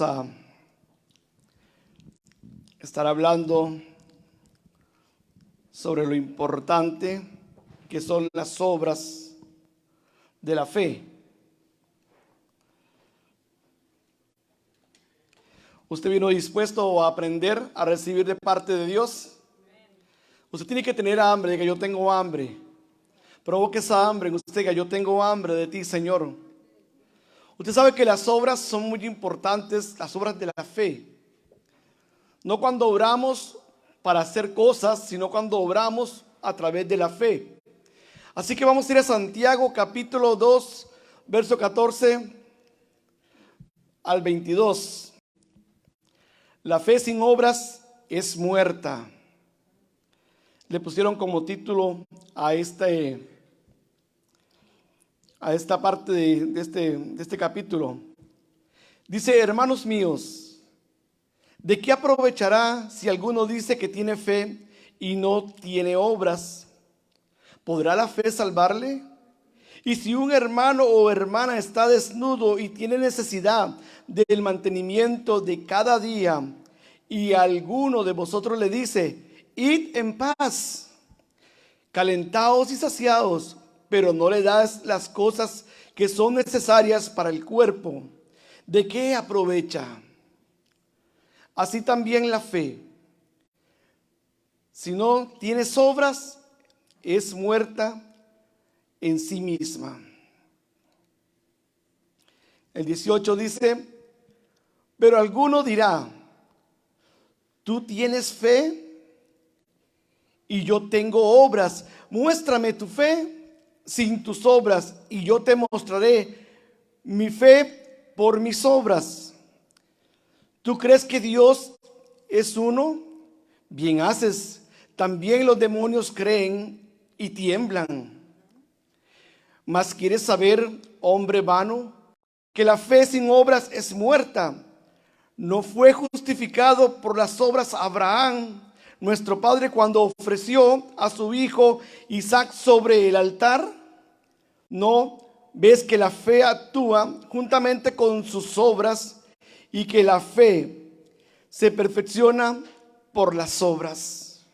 a estar hablando sobre lo importante que son las obras de la fe. ¿Usted vino dispuesto a aprender, a recibir de parte de Dios? Usted tiene que tener hambre, diga: yo tengo hambre. Provoque esa hambre en usted, diga: yo tengo hambre de ti, Señor. Usted sabe que las obras son muy importantes, las obras de la fe. No cuando oramos para hacer cosas, sino cuando obramos a través de la fe. Así que vamos a ir a Santiago capítulo 2, verso 14 al 22. La fe sin obras es muerta. Le pusieron como título a esta parte de este capítulo. Dice: hermanos míos, ¿de qué aprovechará si alguno dice que tiene fe y no tiene obras? ¿Podrá la fe salvarle? Y si un hermano o hermana está desnudo y tiene necesidad del mantenimiento de cada día, y alguno de vosotros le dice: id en paz, calentaos y saciaos, pero no le das las cosas que son necesarias para el cuerpo, ¿de qué aprovecha? Así también la fe, si no tienes obras, es muerta en sí misma. El 18 dice: pero alguno dirá: tú tienes fe y yo tengo obras. Muéstrame tu fe sin tus obras, y yo te mostraré mi fe por mis obras. ¿Tú crees que Dios es uno? Bien haces. También los demonios creen y tiemblan. Mas ¿quieres saber, hombre vano, que la fe sin obras es muerta? ¿No fue justificado por las obras Abraham, nuestro padre, cuando ofreció a su hijo Isaac sobre el altar? ¿No ves que la fe actúa juntamente con sus obras, y que la fe se perfecciona por las obras?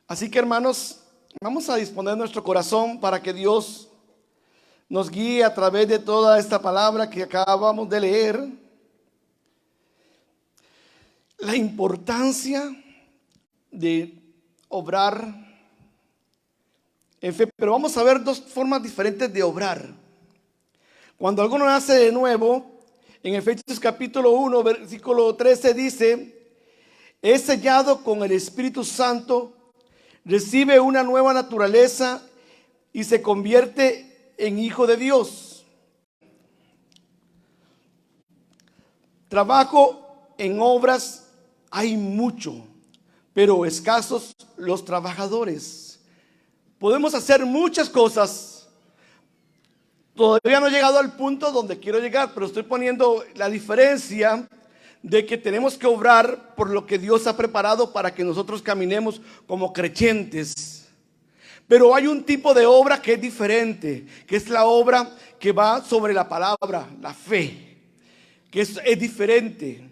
Así que, hermanos, vamos a disponer nuestro corazón para que Dios nos guíe a través de toda esta palabra que acabamos de leer. La importancia de obrar en fe. Pero vamos a ver dos formas diferentes de obrar. Cuando alguno nace de nuevo, en Efesios capítulo 1, versículo 13 dice: es sellado con el Espíritu Santo, recibe una nueva naturaleza y se convierte en hijo de Dios. Trabajo en obras hay mucho, pero escasos los trabajadores. Podemos hacer muchas cosas. Todavía no he llegado al punto donde quiero llegar, pero estoy poniendo la diferencia de que tenemos que obrar por lo que Dios ha preparado para que nosotros caminemos como creyentes. Pero hay un tipo de obra que es diferente, que es la obra que va sobre la palabra, la fe, que es diferente.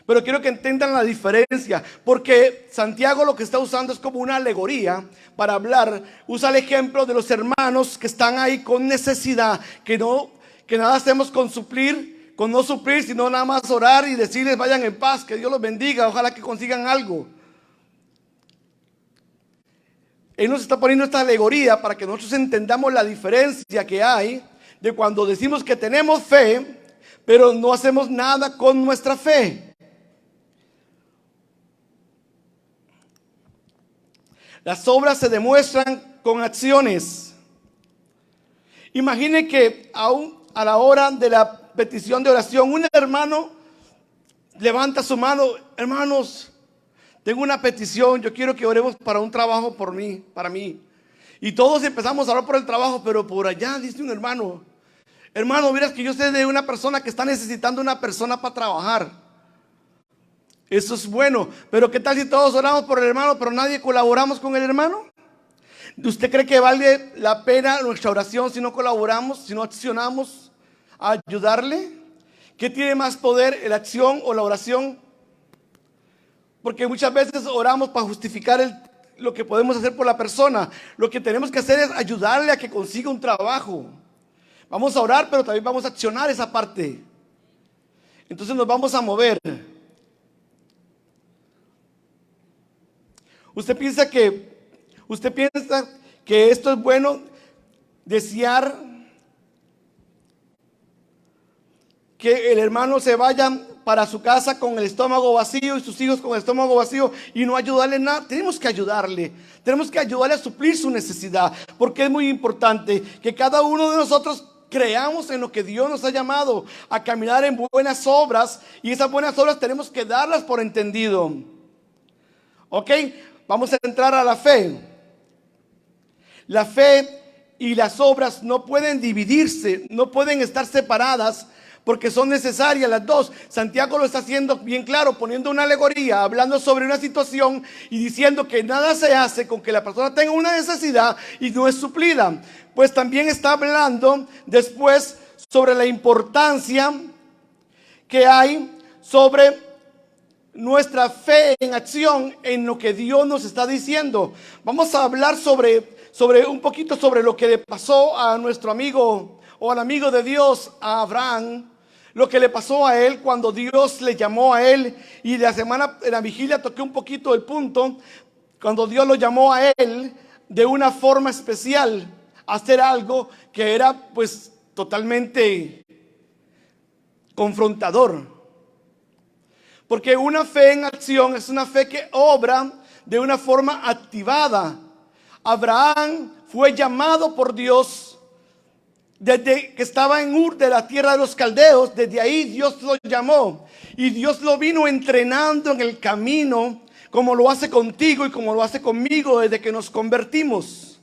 Pero quiero que entiendan la diferencia, porque Santiago lo que está usando es como una alegoría para hablar. Usa el ejemplo de los hermanos que están ahí con necesidad, que nada hacemos con no suplir, sino nada más orar y decirles: vayan en paz, que Dios los bendiga, ojalá que consigan algo. Él nos está poniendo esta alegoría para que nosotros entendamos la diferencia que hay de cuando decimos que tenemos fe, pero no hacemos nada con nuestra fe. Las obras se demuestran con acciones. Imagine que aún a la hora de la petición de oración, un hermano levanta su mano: hermanos, tengo una petición, yo quiero que oremos para un trabajo para mí. Y todos empezamos a orar por el trabajo, pero por allá dice un hermano: hermano, miras que yo sé de una persona que está necesitando una persona para trabajar. Eso es bueno, pero ¿qué tal si todos oramos por el hermano, pero nadie colaboramos con el hermano? ¿Usted cree que vale la pena nuestra oración si no colaboramos, si no accionamos a ayudarle? ¿Qué tiene más poder, la acción o la oración? Porque muchas veces oramos para justificar lo que podemos hacer por la persona. Lo que tenemos que hacer es ayudarle a que consiga un trabajo. Vamos a orar, pero también vamos a accionar esa parte. Entonces nos vamos a mover. ¿Usted piensa que esto es bueno? Desear que el hermano se vaya para su casa con el estómago vacío y sus hijos con el estómago vacío y no ayudarle en nada. Tenemos que ayudarle a suplir su necesidad, porque es muy importante que cada uno de nosotros creamos en lo que Dios nos ha llamado a caminar en buenas obras, y esas buenas obras tenemos que darlas por entendido. ¿Ok? Vamos a entrar a la fe. La fe y las obras no pueden dividirse, no pueden estar separadas, porque son necesarias las dos. Santiago lo está haciendo bien claro, poniendo una alegoría, hablando sobre una situación y diciendo que nada se hace con que la persona tenga una necesidad y no es suplida. Pues también está hablando después sobre la importancia que hay sobre nuestra fe en acción en lo que Dios nos está diciendo. Vamos a hablar sobre un poquito sobre lo que le pasó a nuestro amigo o al amigo de Dios, a Abraham. Lo que le pasó a él cuando Dios le llamó a él, y en la vigilia toqué un poquito el punto, cuando Dios lo llamó a él de una forma especial a hacer algo que era pues totalmente confrontador. Porque una fe en acción es una fe que obra de una forma activada. Abraham fue llamado por Dios desde que estaba en Ur de la tierra de los caldeos. Desde ahí Dios lo llamó, y Dios lo vino entrenando en el camino, como lo hace contigo y como lo hace conmigo desde que nos convertimos.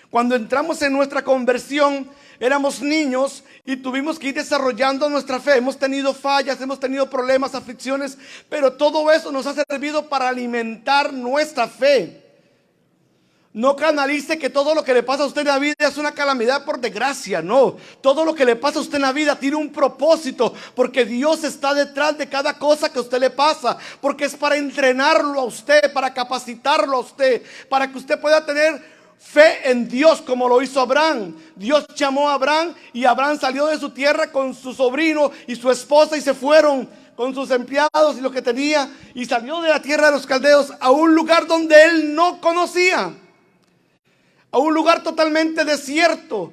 Cuando entramos en nuestra conversión, éramos niños y tuvimos que ir desarrollando nuestra fe. Hemos tenido fallas, hemos tenido problemas, aflicciones, pero todo eso nos ha servido para alimentar nuestra fe. No canalice que todo lo que le pasa a usted en la vida es una calamidad por desgracia. No, todo lo que le pasa a usted en la vida tiene un propósito, porque Dios está detrás de cada cosa que a usted le pasa, porque es para entrenarlo a usted, para capacitarlo a usted, para que usted pueda tener fe en Dios, como lo hizo Abraham. Dios llamó a Abraham, y Abraham salió de su tierra con su sobrino y su esposa, y se fueron con sus empleados y lo que tenía, y salió de la tierra de los caldeos a un lugar donde él no conocía, a un lugar totalmente desierto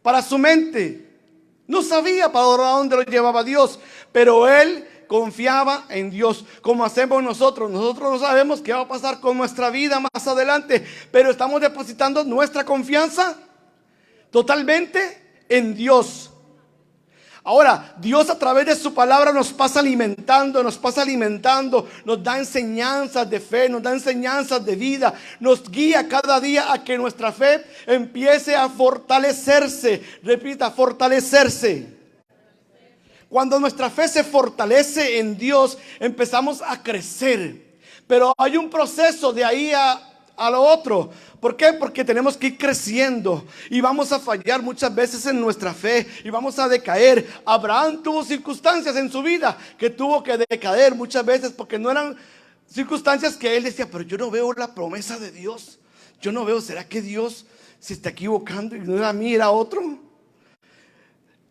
para su mente. No sabía para dónde lo llevaba Dios, pero él confiaba en Dios, como hacemos nosotros. Nosotros no sabemos qué va a pasar con nuestra vida más adelante, pero estamos depositando nuestra confianza totalmente en Dios. Ahora, Dios a través de su palabra nos pasa alimentando, nos da enseñanzas de fe, nos da enseñanzas de vida, nos guía cada día a que nuestra fe empiece a fortalecerse. Repita, fortalecerse. Cuando nuestra fe se fortalece en Dios, empezamos a crecer. Pero hay un proceso de ahí a lo otro. ¿Por qué? Porque tenemos que ir creciendo y vamos a fallar muchas veces en nuestra fe y vamos a decaer. Abraham tuvo circunstancias en su vida que tuvo que decaer muchas veces, porque no eran circunstancias que él decía, pero yo no veo la promesa de Dios. Yo no veo, ¿será que Dios se está equivocando y no era a mí, era a otro?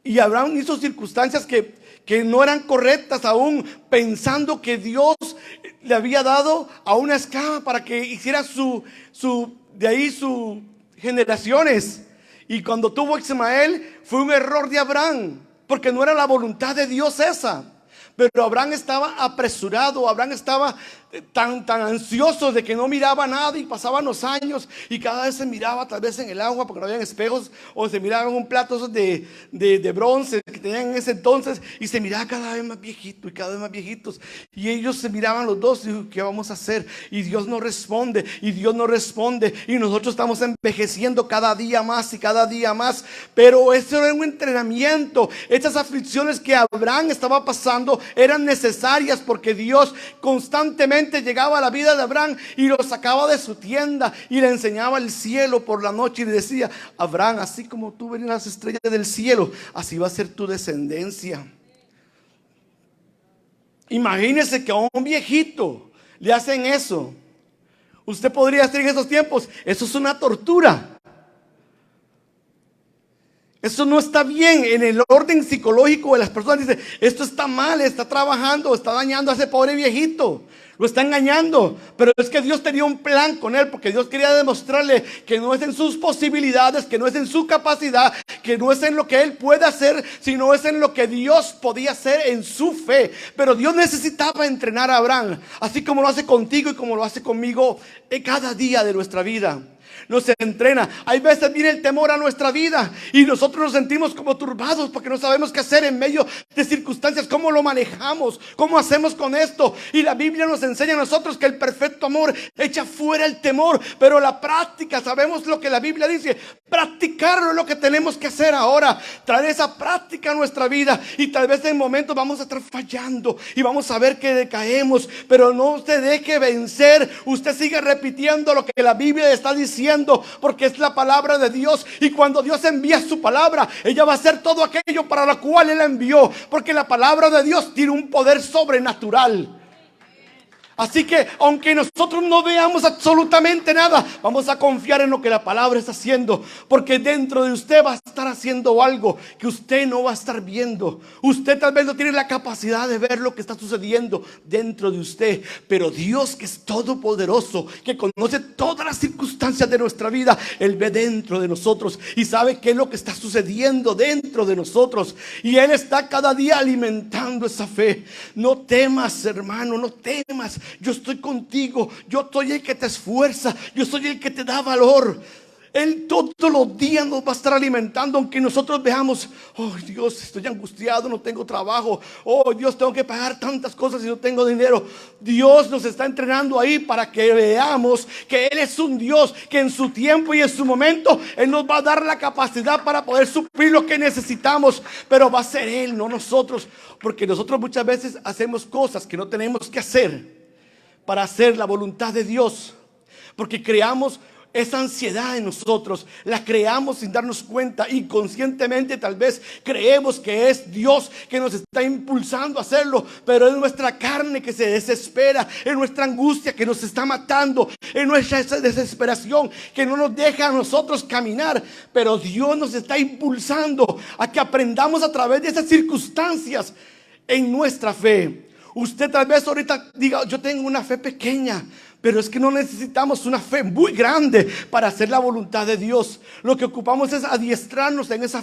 Y Abraham hizo circunstancias que no eran correctas, aún pensando que Dios le había dado a una esclava para que hiciera sus generaciones. Y cuando tuvo Ismael, fue un error de Abraham, porque no era la voluntad de Dios esa. Pero Abraham estaba apresurado, Abraham estaba tan ansioso de que no miraba nada, y pasaban los años y cada vez se miraba tal vez en el agua, porque no habían espejos, o se miraba en un plato esos de bronce que tenían en ese entonces, y se miraba cada vez más viejito y cada vez más viejitos, y ellos se miraban los dos y dijo, ¿qué vamos a hacer? Y Dios no responde, y Dios no responde, y nosotros estamos envejeciendo cada día más y cada día más. Pero eso era un entrenamiento. Estas aflicciones que Abraham estaba pasando eran necesarias, porque Dios constantemente llegaba a la vida de Abraham y lo sacaba de su tienda y le enseñaba el cielo por la noche y le decía: Abraham, así como tú ves las estrellas del cielo, así va a ser tu descendencia. Imagínese que a un viejito le hacen eso. Usted podría estar en esos tiempos. Eso es una tortura. Eso no está bien en el orden psicológico de las personas. Dice: esto está mal, está trabajando, está dañando a ese pobre viejito, lo está engañando. Pero es que Dios tenía un plan con él, porque Dios quería demostrarle que no es en sus posibilidades, que no es en su capacidad, que no es en lo que él puede hacer, sino es en lo que Dios podía hacer en su fe. Pero Dios necesitaba entrenar a Abraham, así como lo hace contigo y como lo hace conmigo en cada día de nuestra vida. Nos entrena. Hay veces viene el temor a nuestra vida y nosotros nos sentimos como turbados porque no sabemos qué hacer en medio de circunstancias. ¿Cómo lo manejamos? ¿Cómo hacemos con esto? Y la Biblia nos enseña a nosotros que el perfecto amor echa fuera el temor. Pero la práctica, sabemos lo que la Biblia dice, practicarlo es lo que tenemos que hacer ahora. Traer esa práctica a nuestra vida. Y tal vez en momentos vamos a estar fallando y vamos a ver que decaemos, pero no se deje vencer. Usted sigue repitiendo lo que la Biblia está diciendo, porque es la palabra de Dios. Y cuando Dios envía su palabra, ella va a hacer todo aquello para lo cual Él la envió, porque la palabra de Dios tiene un poder sobrenatural. Así que aunque nosotros no veamos absolutamente nada, vamos a confiar en lo que la palabra está haciendo, porque dentro de usted va a estar haciendo algo que usted no va a estar viendo. Usted tal vez no tiene la capacidad de ver lo que está sucediendo dentro de usted, pero Dios, que es todopoderoso, que conoce todas las circunstancias de nuestra vida, Él ve dentro de nosotros y sabe qué es lo que está sucediendo dentro de nosotros, y Él está cada día alimentando esa fe. No temas, hermano, no temas. Yo estoy contigo, yo soy el que te esfuerza, yo soy el que te da valor. Él todos los días nos va a estar alimentando, aunque nosotros veamos: oh Dios, estoy angustiado, no tengo trabajo. Oh Dios, tengo que pagar tantas cosas y no tengo dinero. Dios nos está entrenando ahí para que veamos que Él es un Dios que en su tiempo y en su momento Él nos va a dar la capacidad para poder suplir lo que necesitamos. Pero va a ser Él, no nosotros, porque nosotros muchas veces hacemos cosas que no tenemos que hacer para hacer la voluntad de Dios, porque creamos esa ansiedad en nosotros, la creamos sin darnos cuenta. Inconscientemente tal vez creemos que es Dios que nos está impulsando a hacerlo, pero es nuestra carne que se desespera, es nuestra angustia que nos está matando, es nuestra esa desesperación que no nos deja a nosotros caminar. Pero Dios nos está impulsando a que aprendamos a través de esas circunstancias en nuestra fe. Usted tal vez ahorita diga: yo tengo una fe pequeña, pero es que no necesitamos una fe muy grande para hacer la voluntad de Dios. Lo que ocupamos es adiestrarnos en esa fe